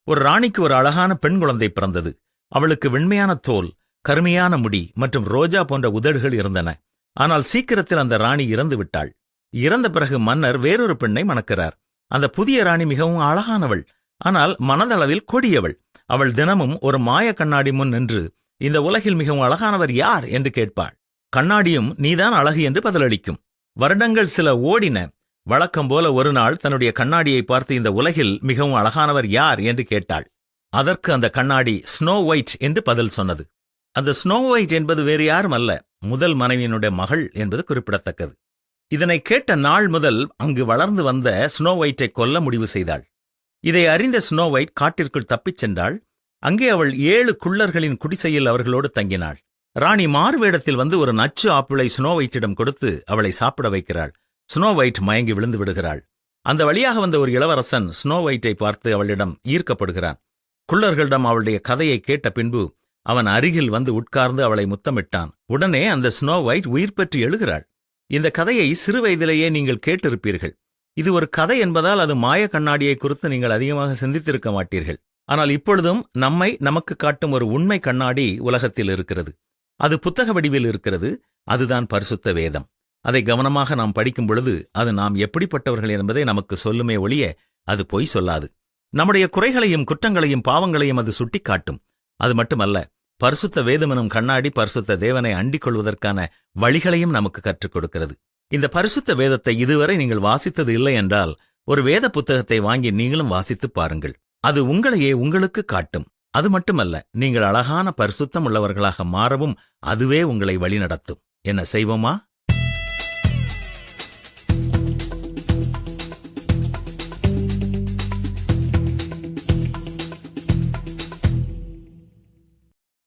ஒரு ராணிக்கு ஒரு அழகான பெண் குழந்தை பிறந்தது. அவளுக்கு வெண்மையான தோல், கருமையான முடி மற்றும் ரோஜா போன்ற உதடுகள் இருந்தன. ஆனால் சீக்கிரத்தில் அந்த ராணி இறந்து விட்டாள். இறந்த பிறகு மன்னர் வேறொரு பெண்ணை மணக்கிறார். அந்த புதிய ராணி மிகவும் அழகானவள், ஆனால் மனதளவில் கொடியவள். அவள் தினமும் ஒரு மாய கண்ணாடி முன் நின்று இந்த உலகில் மிகவும் அழகானவர் யார் என்று கேட்பாள். கண்ணாடியும் நீதான் அழகு என்று பதிலளிக்கும். வருடங்கள் சில ஓடின. வழக்கம் போல ஒரு நாள் தன்னுடைய கண்ணாடியை பார்த்து இந்த உலகில் மிகவும் அழகானவர் யார் என்று கேட்டாள். அதற்கு அந்த கண்ணாடி ஸ்னோ ஒயிட் என்று பதில் சொன்னது. அந்த ஸ்னோ ஒயிட் என்பது வேறு யாரும் அல்ல, முதல் மனைவியினுடைய மகள் என்பது குறிப்பிடத்தக்கது. இதனை கேட்ட நாள் முதல் அங்கு வளர்ந்து வந்த ஸ்னோ ஒயிட்டை கொல்ல முடிவு செய்தாள். இதை அறிந்த ஸ்னோ ஒயிட் காட்டிற்குள் தப்பிச் சென்றாள். அங்கே அவள் 7 குள்ளர்களின் குடிசையில் அவர்களோடு தங்கினாள். ராணி மாறுவேடத்தில் வந்து ஒரு நச்சு ஆப்பிளை ஸ்னோ ஒயிட்டிடம் கொடுத்து அவளை சாப்பிட வைக்கிறாள். ஸ்னோ ஒயிட் மயங்கி விழுந்து விடுகிறாள். அந்த வழியாக வந்த ஒரு இளவரசன் ஸ்னோ ஒயிட்டை பார்த்து அவளிடம் ஈர்க்கப்படுகிறான். குள்ளர்களிடம் அவளுடைய கதையை கேட்ட பின்பு அவன் அருகில் வந்து உட்கார்ந்து அவளை முத்தமிட்டான். உடனே அந்த ஸ்னோ ஒயிட் உயிர் பெற்று எழுகிறாள். இந்த கதையை சிறு வயதிலேயே நீங்கள் கேட்டிருப்பீர்கள். இது ஒரு கதை என்பதால் அது மாய கண்ணாடியை குறித்து நீங்கள் அதிகமாக சிந்தித்திருக்க மாட்டீர்கள். ஆனால் இப்பொழுதும் நமக்கு காட்டும் ஒரு உண்மை கண்ணாடி உலகத்தில் இருக்கிறது. அது புத்தக வடிவில் இருக்கிறது. அதுதான் பரிசுத்த வேதம். அதை கவனமாக நாம் படிக்கும் பொழுது அது நாம் எப்படிப்பட்டவர்கள் என்பதை நமக்கு சொல்லுமே ஒழிய அது பொய் சொல்லாது. நம்முடைய குறைகளையும் குற்றங்களையும் பாவங்களையும் அது சுட்டிக்காட்டும். அது மட்டுமல்ல, பரிசுத்த வேதம் எனும் கண்ணாடி பரிசுத்த தேவனை அண்டிக் கொள்வதற்கான வழிகளையும் நமக்கு கற்றுக் கொடுக்கிறது. இந்த பரிசுத்த வேதத்தை இதுவரை நீங்கள் வாசித்தது இல்லை என்றால் ஒரு வேத புத்தகத்தை வாங்கி நீங்களும் வாசித்துப் பாருங்கள். அது உங்களையே உங்களுக்கு காட்டும். அது மட்டுமல்ல, நீங்கள் அழகான பரிசுத்தம் உள்ளவர்களாக மாறவும் அதுவே உங்களை வழிநடத்தும். என்ன செய்வோமா?